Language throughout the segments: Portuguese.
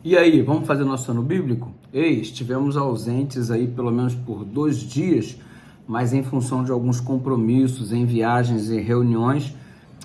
E aí, vamos fazer nosso ano bíblico? Estivemos ausentes aí pelo menos por 2 dias, mas em função de alguns compromissos, em viagens e reuniões,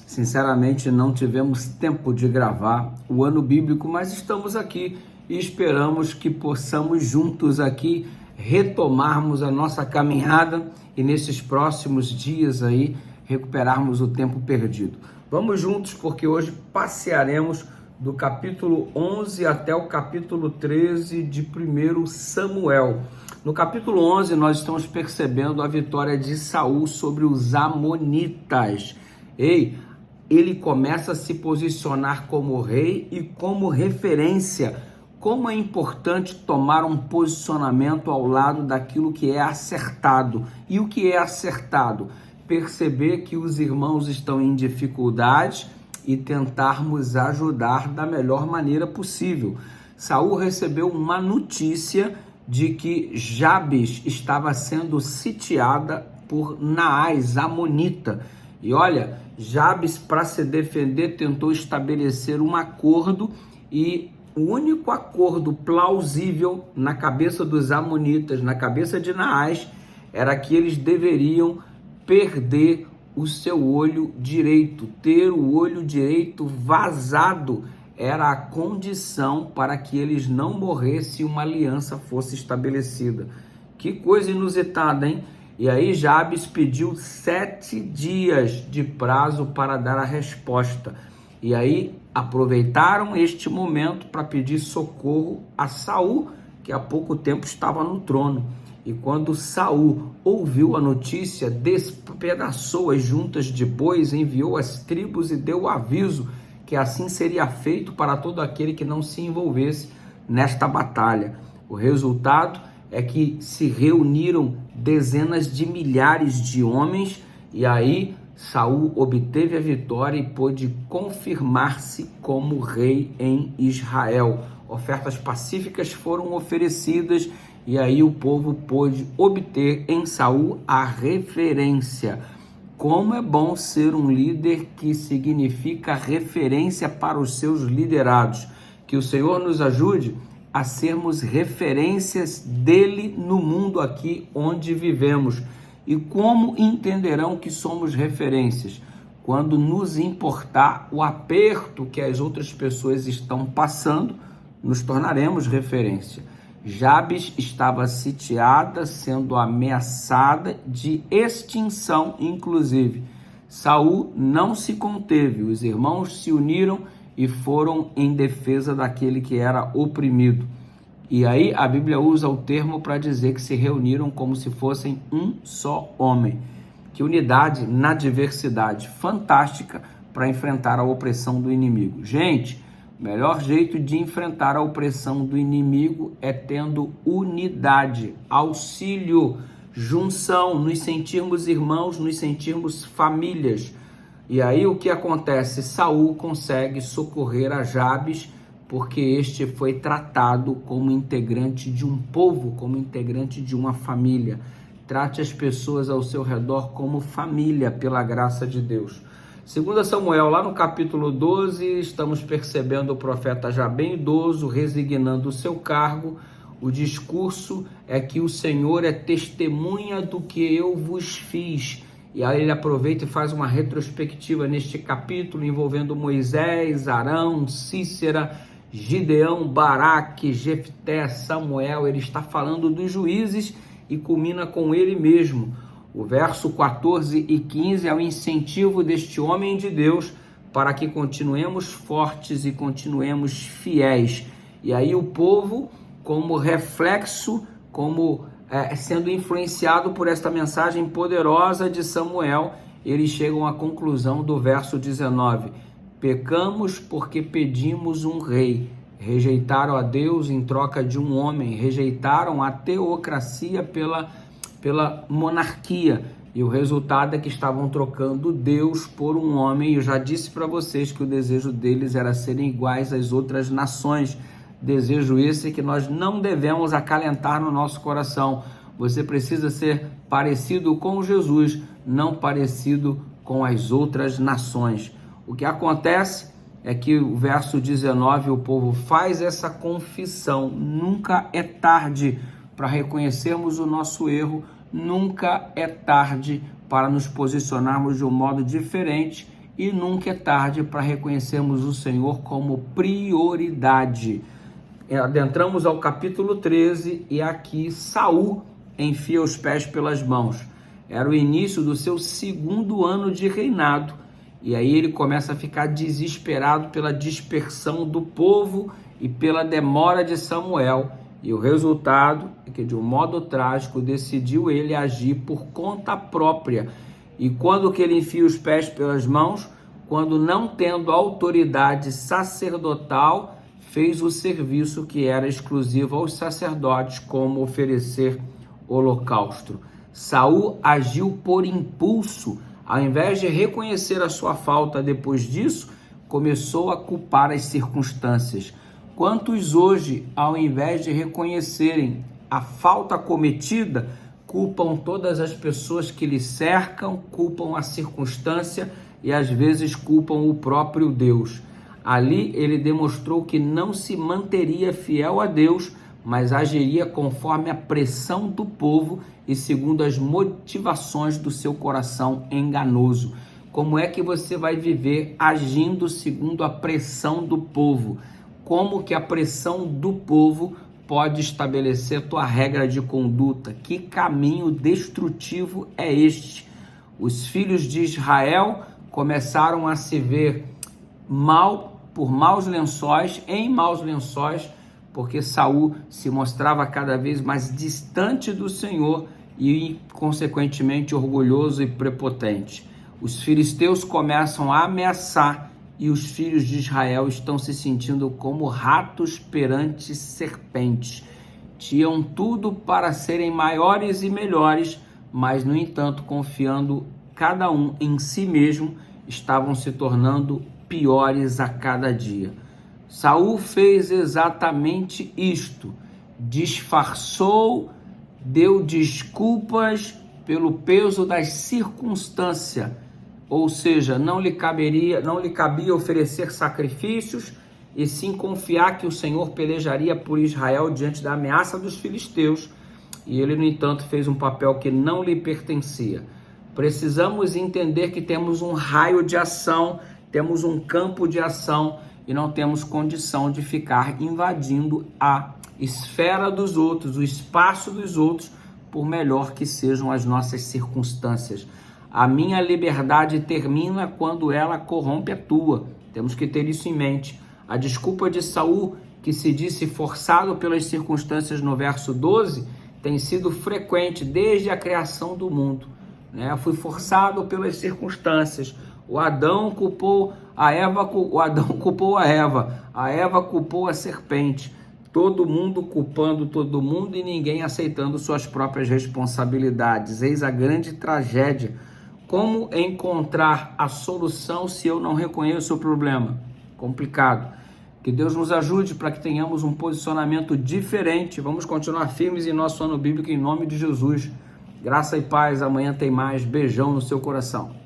sinceramente não tivemos tempo de gravar o ano bíblico, mas estamos aqui e esperamos que possamos juntos aqui retomarmos a nossa caminhada e nesses próximos dias aí recuperarmos o tempo perdido. Vamos juntos porque hoje passearemos do capítulo 11 até o capítulo 13 de 1 Samuel. No capítulo 11 nós estamos percebendo a vitória de Saul sobre os amonitas. Ele começa a se posicionar como rei e como referência. Como é importante tomar um posicionamento ao lado daquilo que é acertado. E o que é acertado? Perceber que os irmãos estão em dificuldade e tentarmos ajudar da melhor maneira possível. Saul recebeu uma notícia de que Jabes estava sendo sitiada por Naás, amonita. E olha, Jabes, para se defender, tentou estabelecer um acordo e o único acordo plausível na cabeça dos amonitas, na cabeça de Naás, era que eles deveriam perder o seu olho direito. Ter o olho direito vazado era a condição para que eles não morressem e uma aliança fosse estabelecida. Que coisa inusitada, hein? E aí Jabes pediu 7 dias de prazo para dar a resposta. E aí aproveitaram este momento para pedir socorro a Saul, que há pouco tempo estava no trono. E quando Saul ouviu a notícia, despedaçou as juntas de bois, enviou as tribos e deu o aviso que assim seria feito para todo aquele que não se envolvesse nesta batalha. O resultado é que se reuniram dezenas de milhares de homens e aí Saul obteve a vitória e pôde confirmar-se como rei em Israel. Ofertas pacíficas foram oferecidas e aí o povo pôde obter em Saul a referência. Como é bom ser um líder que significa referência para os seus liderados. Que o Senhor nos ajude a sermos referências dele no mundo aqui onde vivemos. E como entenderão que somos referências? Quando nos importar o aperto que as outras pessoas estão passando, nos tornaremos referência. Jabes estava sitiada, sendo ameaçada de extinção, inclusive. Saul não se conteve, os irmãos se uniram e foram em defesa daquele que era oprimido. E aí a Bíblia usa o termo para dizer que se reuniram como se fossem um só homem. Que unidade na diversidade, fantástica para enfrentar a opressão do inimigo. Gente, o melhor jeito de enfrentar a opressão do inimigo é tendo unidade, auxílio, junção, nos sentirmos irmãos, nos sentirmos famílias. E aí o que acontece? Saul consegue socorrer a Jabes porque este foi tratado como integrante de um povo, como integrante de uma família. Trate as pessoas ao seu redor como família, pela graça de Deus. 2 Samuel, lá no capítulo 12, estamos percebendo o profeta já bem idoso, resignando o seu cargo. O discurso é que o Senhor é testemunha do que eu vos fiz. E aí ele aproveita e faz uma retrospectiva neste capítulo, envolvendo Moisés, Arão, Cícera, Gideão, Baraque, Jefté, Samuel. Ele está falando dos juízes e culmina com ele mesmo. O verso 14 e 15 é o incentivo deste homem de Deus para que continuemos fortes e continuemos fiéis. E aí o povo, como reflexo, sendo influenciado por esta mensagem poderosa de Samuel, eles chegam à conclusão do verso 19. Pecamos porque pedimos um rei. Rejeitaram a Deus em troca de um homem. Rejeitaram a teocracia pela monarquia, e o resultado é que estavam trocando Deus por um homem. Eu já disse para vocês que o desejo deles era serem iguais às outras nações, desejo esse que nós não devemos acalentar no nosso coração. Você precisa ser parecido com Jesus, não parecido com as outras nações. O que acontece é que o verso 19, o povo faz essa confissão. Nunca é tarde para reconhecermos o nosso erro, nunca é tarde para nos posicionarmos de um modo diferente e nunca é tarde para reconhecermos o Senhor como prioridade. Adentramos ao capítulo 13 e aqui Saul enfia os pés pelas mãos. Era o início do seu 2º ano de reinado. E aí ele começa a ficar desesperado pela dispersão do povo e pela demora de Samuel. E o resultado é que, de um modo trágico, decidiu ele agir por conta própria. E quando que ele enfia os pés pelas mãos? Quando, não tendo autoridade sacerdotal, fez o serviço que era exclusivo aos sacerdotes, como oferecer holocausto. Saul agiu por impulso. Ao invés de reconhecer a sua falta depois disso, começou a culpar as circunstâncias. Quantos hoje, ao invés de reconhecerem a falta cometida, culpam todas as pessoas que lhe cercam, culpam a circunstância e às vezes culpam o próprio Deus. Ali ele demonstrou que não se manteria fiel a Deus, mas agiria conforme a pressão do povo e segundo as motivações do seu coração enganoso. Como é que você vai viver agindo segundo a pressão do povo? Como que a pressão do povo pode estabelecer tua regra de conduta? Que caminho destrutivo é este? Os filhos de Israel começaram a se ver em maus lençóis, porque Saul se mostrava cada vez mais distante do Senhor e, consequentemente, orgulhoso e prepotente. Os filisteus começam a ameaçar e os filhos de Israel estão se sentindo como ratos perante serpentes. Tinham tudo para serem maiores e melhores, mas, no entanto, confiando cada um em si mesmo, estavam se tornando piores a cada dia. Saul fez exatamente isto, disfarçou, deu desculpas pelo peso das circunstâncias, ou seja, não lhe cabia oferecer sacrifícios e sim confiar que o Senhor pelejaria por Israel diante da ameaça dos filisteus, e ele, no entanto, fez um papel que não lhe pertencia. Precisamos entender que temos um raio de ação, temos um campo de ação e não temos condição de ficar invadindo a esfera dos outros, o espaço dos outros, por melhor que sejam as nossas circunstâncias. A minha liberdade termina quando ela corrompe a tua. Temos que ter isso em mente. A desculpa de Saul, que se disse forçado pelas circunstâncias no verso 12, tem sido frequente desde a criação do mundo. Fui forçado pelas circunstâncias. O Adão culpou a Eva, a Eva culpou a serpente. Todo mundo culpando todo mundo e ninguém aceitando suas próprias responsabilidades. Eis a grande tragédia. Como encontrar a solução se eu não reconheço o problema? Complicado. Que Deus nos ajude para que tenhamos um posicionamento diferente. Vamos continuar firmes em nosso ano bíblico em nome de Jesus. Graça e paz. Amanhã tem mais. Beijão no seu coração.